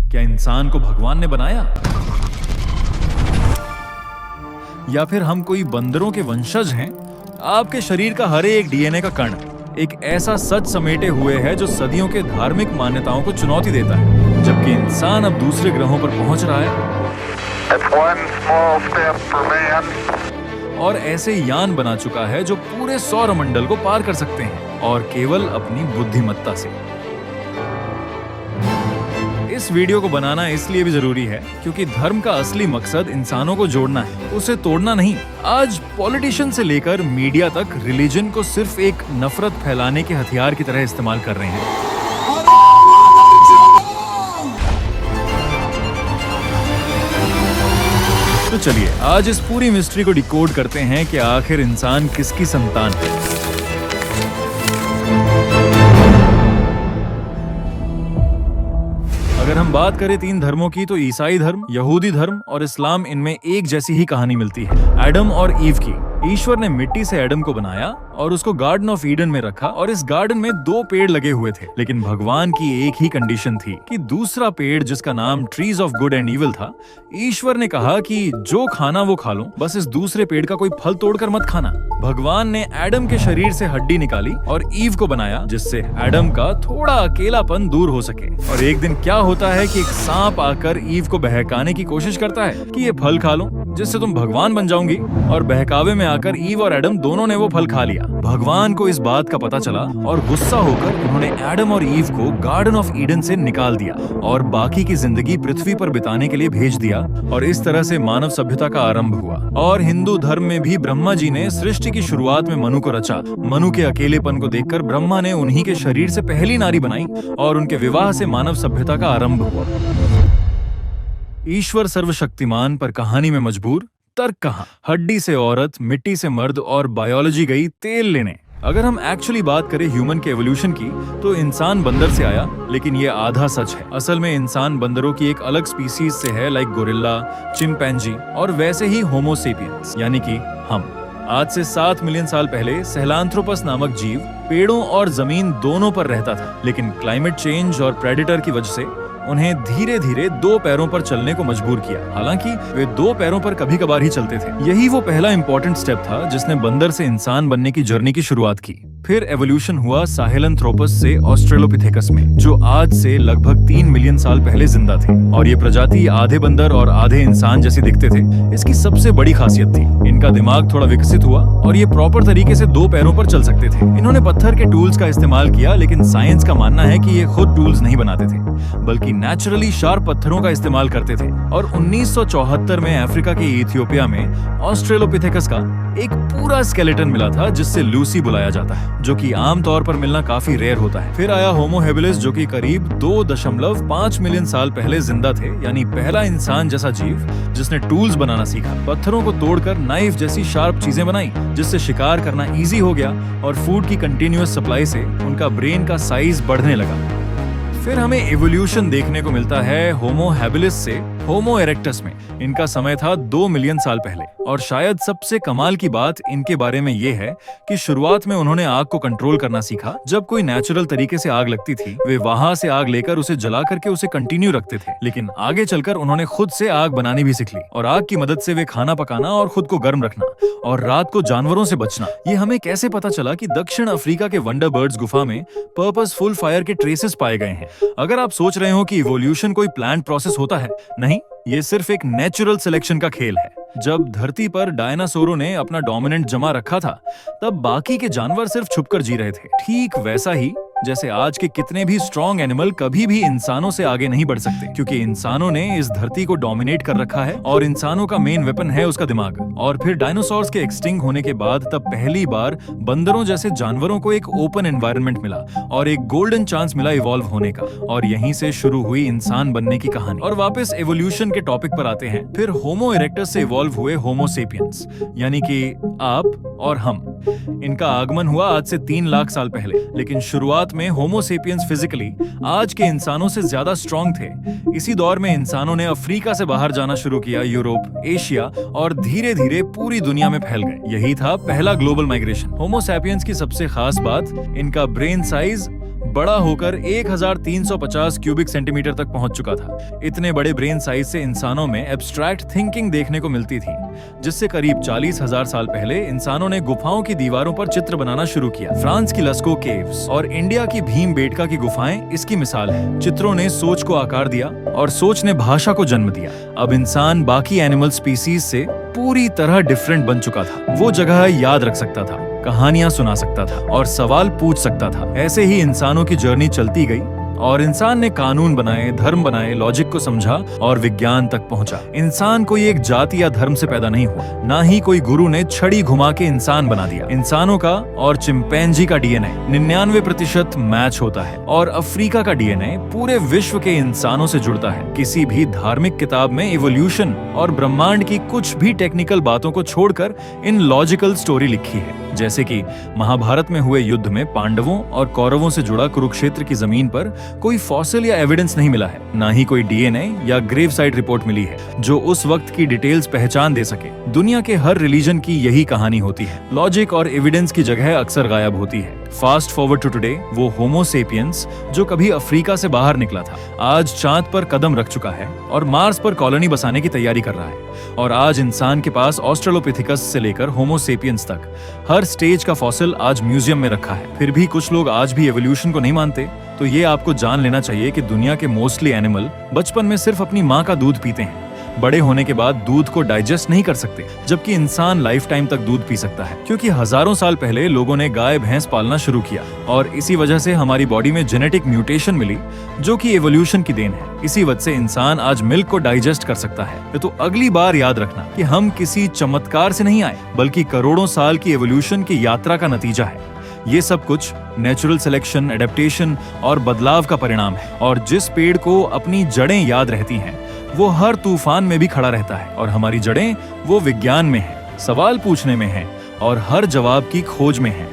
क्या इंसान को भगवान ने बनाया, या फिर हम कोई बंदरों के वंशज हैं? आपके शरीर का हर एक डीएनए का कण एक ऐसा सच समेटे हुए है जो सदियों के धार्मिक मान्यताओं को चुनौती देता है, जबकि इंसान अब दूसरे ग्रहों पर पहुंच रहा है और ऐसे यान बना चुका है जो पूरे सौरमंडल को पार कर सकते हैं, और केवल अपनी बुद्धिमत्ता से। इस वीडियो को बनाना इसलिए भी जरूरी है क्योंकि धर्म का असली मकसद इंसानों को जोड़ना है, उसे तोड़ना नहीं। आज पॉलिटिशियन से लेकर मीडिया तक रिलीजन को सिर्फ एक नफरत फैलाने के हथियार की तरह इस्तेमाल कर रहे हैं। तो चलिए आज इस पूरी मिस्ट्री को डिकोड करते हैं कि आखिर इंसान किसकी संतान है। अगर हम बात करें 3 धर्मों की, तो ईसाई धर्म, यहूदी धर्म और इस्लाम, इनमें एक जैसी ही कहानी मिलती है, एडम और ईव की। ईश्वर ने मिट्टी से एडम को बनाया और उसको गार्डन ऑफ ईडन में रखा, और इस गार्डन में 2 पेड़ लगे हुए थे, लेकिन भगवान की एक ही कंडीशन थी कि दूसरा पेड़, जिसका नाम trees of good and evil था, ईश्वर ने कहा कि जो खाना वो खा लो, बस इस दूसरे पेड़ का कोई फल तोड़कर मत खाना। भगवान ने एडम के शरीर से हड्डी निकाली और ईव को बनाया, जिससे एडम का थोड़ा अकेलापन दूर हो सके। और एक दिन क्या होता है कि एक सांप आकर ईव को बहकाने की कोशिश करता है कि ये फल खा लो जिससे तुम भगवान बन जाओगी, और बहकावे में आकर ईव और एडम दोनों ने वो फल खा लिया। भगवान को इस बात का पता चला और गुस्सा होकर उन्होंने एडम और ईव को गार्डन ऑफ ईडन से निकाल दिया और बाकी की जिंदगी पृथ्वी पर बिताने के लिए भेज दिया, और इस तरह से मानव सभ्यता का आरंभ हुआ। और हिंदू धर्म में भी ब्रह्मा जी ने सृष्टि की शुरुआत में मनु को रचा। मनु के अकेलेपन को देखकर ब्रह्मा ने उन्हीं के शरीर से पहली नारी बनाई और उनके विवाह से मानव सभ्यता का आरंभ हुआ। ईश्वर सर्वशक्तिमान पर कहानी में मजबूर, तर्क कहाँ? हड्डी से औरत, मिट्टी से मर्द और बायोलॉजी गई तेल लेने। अगर हम एक्चुअली बात करें ह्यूमन के एवोल्यूशन की, तो इंसान बंदर से आया, लेकिन ये आधा सच है। असल में इंसान बंदरों की एक अलग स्पीसीज से है, लाइक गोरिल्ला, चिंपैंजी और वैसे ही होमो सेपियंस, यानी कि हम। आज से 7 मिलियन साल पहले सहेलांथ्रोपस नामक जीव पेड़ों और जमीन दोनों पर रहता था, लेकिन क्लाइमेट चेंज और प्रेडेटर की वजह से उन्हें धीरे धीरे 2 पैरों पर चलने को मजबूर किया। हालांकि वे 2 पैरों पर कभी कभार ही चलते थे। यही वो पहला इंपॉर्टेंट स्टेप था जिसने बंदर से इंसान बनने की जर्नी की शुरुआत की। फिर एवोल्यूशन हुआ साहेलंथ्रोपस से ऑस्ट्रेलोपिथेकस में, जो आज से लगभग 3 मिलियन साल पहले जिंदा थे। और ये प्रजाति आधे बंदर और आधे इंसान जैसे दिखते थे। इसकी सबसे बड़ी खासियत थी, इनका दिमाग थोड़ा विकसित हुआ और ये प्रॉपर तरीके से 2 पैरों पर चल सकते थे। इन्होंने पत्थर के टूल्स का इस्तेमाल किया, लेकिन साइंस का मानना है कि ये खुद टूल्स नहीं बनाते थे, बल्कि नेचुरली शार्प पत्थरों का इस्तेमाल करते थे। और 1974 में अफ्रीका के इथियोपिया में ऑस्ट्रेलोपिथेकस का एक पूरा स्केलेटन मिला था, जिससे लूसी बुलाया जाता है, जो कि आमतौर पर मिलना काफी रेयर होता है। फिर आया होमो हेबिलिस, जो कि करीब 2.5 मिलियन साल पहले जिंदा थे, यानी पहला इंसान जैसा जीव जिसने टूल्स बनाना सीखा। पत्थरों को तोड़कर नाइफ जैसी शार्प चीजें बनाई, जिससे शिकार करना इजी हो गया और फूड की कंटिन्यूअस सप्लाई से उनका ब्रेन का साइज बढ़ने लगा। फिर हमें एवोल्यूशन देखने को मिलता है होमो हैबिलिस से होमो इरेक्टस में। इनका समय था 2 मिलियन साल पहले, और शायद सबसे कमाल की बात इनके बारे में ये है कि शुरुआत में उन्होंने आग को कंट्रोल करना सीखा। जब कोई नेचुरल तरीके से आग लगती थी, वे वहां से आग लेकर उसे जला करके उसे कंटिन्यू रखते थे। लेकिन आगे चलकर उन्होंने खुद से आग बनानी भी सीख ली, और आग की मदद से वे खाना पकाना और खुद को गर्म रखना और रात को जानवरों से बचना। ये हमें कैसे पता चला कि दक्षिण अफ्रीका के वंडर बर्ड्स गुफा में पर्पसफुल फायर के ट्रेसेस पाए गए हैं? अगर आप सोच रहे हो कि इवोल्यूशन कोई प्लान्ड प्रोसेस होता है, नहीं, ये सिर्फ एक नेचुरल सिलेक्शन का खेल है। जब धरती पर डायनासोरों ने अपना डोमिनेंट जमा रखा था, तब बाकी के जानवर सिर्फ छुपकर जी रहे थे। ठीक वैसा ही जैसे आज के कितने भी स्ट्रॉन्ग एनिमल कभी भी इंसानों से आगे नहीं बढ़ सकते, क्योंकि इंसानों ने इस धरती को डोमिनेट कर रखा है और इंसानों का मेन वेपन है उसका दिमाग। और फिर डायनासोर्स के एक्सटिंक्ट होने के बाद तब पहली बार बंदरों जैसे जानवरों को एक ओपन एनवायरनमेंट मिला और एक गोल्डन चांस मिला इवॉल्व होने का, और यहीं से शुरू हुई इंसान बनने की कहानी। और वापस एवोल्यूशन के टॉपिक पर आते हैं। फिर होमो इरेक्टस से इवॉल्व हुए होमो सेपियंस, यानी कि आप और हम। इनका आगमन हुआ आज से 3 लाख साल पहले, लेकिन शुरुआत में होमो सेपियंस फिजिकली आज के इंसानों से ज्यादा स्ट्रॉन्ग थे। इसी दौर में इंसानों ने अफ्रीका से बाहर जाना शुरू किया, यूरोप, एशिया और धीरे धीरे पूरी दुनिया में फैल गए। यही था पहला ग्लोबल माइग्रेशन। होमो सेपियंस की सबसे खास बात इनका ब्रेन साइज बड़ा होकर 1350 क्यूबिक सेंटीमीटर तक पहुंच चुका था। इतने बड़े ब्रेन साइज से इंसानों में एब्स्ट्रैक्ट थिंकिंग देखने को मिलती थी, जिससे करीब 40,000 साल पहले इंसानों ने गुफाओं की दीवारों पर चित्र बनाना शुरू किया। फ्रांस की लस्को केव्स और इंडिया की भीमबेटका की गुफाएं इसकी मिसाल है। चित्रों ने सोच को आकार दिया और सोच ने भाषा को जन्म दिया। अब इंसान बाकी एनिमल स्पीसीज से पूरी तरह डिफरेंट बन चुका था। वो जगह याद रख सकता था, कहानियां सुना सकता था और सवाल पूछ सकता था। ऐसे ही इंसानों की जर्नी चलती गई और इंसान ने कानून बनाए, धर्म बनाए, लॉजिक को समझा और विज्ञान तक पहुंचा। इंसान कोई एक जाति या धर्म से पैदा नहीं हुआ, ना ही कोई गुरु ने छड़ी घुमा के इंसान बना दिया। इंसानों का और चिंपैंजी का डीएनए 99% मैच होता है और अफ्रीका का डीएनए पूरे विश्व के इंसानों से जुड़ता है। किसी भी धार्मिक किताब में इवोल्यूशन और ब्रह्मांड की कुछ भी टेक्निकल बातों को छोड़कर इन लॉजिकल स्टोरी लिखी है। जैसे कि महाभारत में हुए युद्ध में पांडवों और कौरवों से जुड़ा कुरुक्षेत्र की जमीन पर कोई फॉसिल या एविडेंस नहीं मिला है, ना ही कोई डीएनए या ग्रेव साइट रिपोर्ट मिली है जो उस वक्त की डिटेल्स पहचान दे सके। दुनिया के हर रिलीजन की यही कहानी होती है। लॉजिक और एविडेंस की जगह अक्सर गायब होती है। फास्ट फॉरवर्ड टू टुडे, वो होमो सेपियंस जो कभी अफ्रीका से बाहर निकला था, आज चांद पर कदम रख चुका है और मार्स पर कॉलोनी बसाने की तैयारी कर रहा है। और आज इंसान के पास ऑस्ट्रेलोपिथेकस से लेकर होमो सेपियंस तक हर स्टेज का फॉसिल आज म्यूजियम में रखा है। फिर भी कुछ लोग आज भी एवोल्यूशन को नहीं मानते, तो ये आपको जान लेना चाहिए कि दुनिया के मोस्टली एनिमल बचपन में सिर्फ अपनी माँ का दूध पीते हैं। बड़े होने के बाद दूध को डाइजेस्ट नहीं कर सकते, जबकि इंसान लाइफ टाइम तक दूध पी सकता है, क्योंकि हजारों साल पहले लोगों ने गाय भैंस पालना शुरू किया और इसी वजह से हमारी बॉडी में जेनेटिक म्यूटेशन मिली जो कि एवोल्यूशन की देन है। इसी वजह से इंसान आज मिल्क को डाइजेस्ट कर सकता है। तो अगली बार याद रखना कि हम किसी चमत्कार से नहीं आए, बल्कि करोड़ों साल की एवोल्यूशन की यात्रा का नतीजा है। ये सब कुछ नेचुरल सिलेक्शन, एडेप्टेशन और बदलाव का परिणाम है। और जिस पेड़ को अपनी जड़ें याद रहती हैं, वो हर तूफान में भी खड़ा रहता है। और हमारी जड़ें वो विज्ञान में है, सवाल पूछने में है और हर जवाब की खोज में है।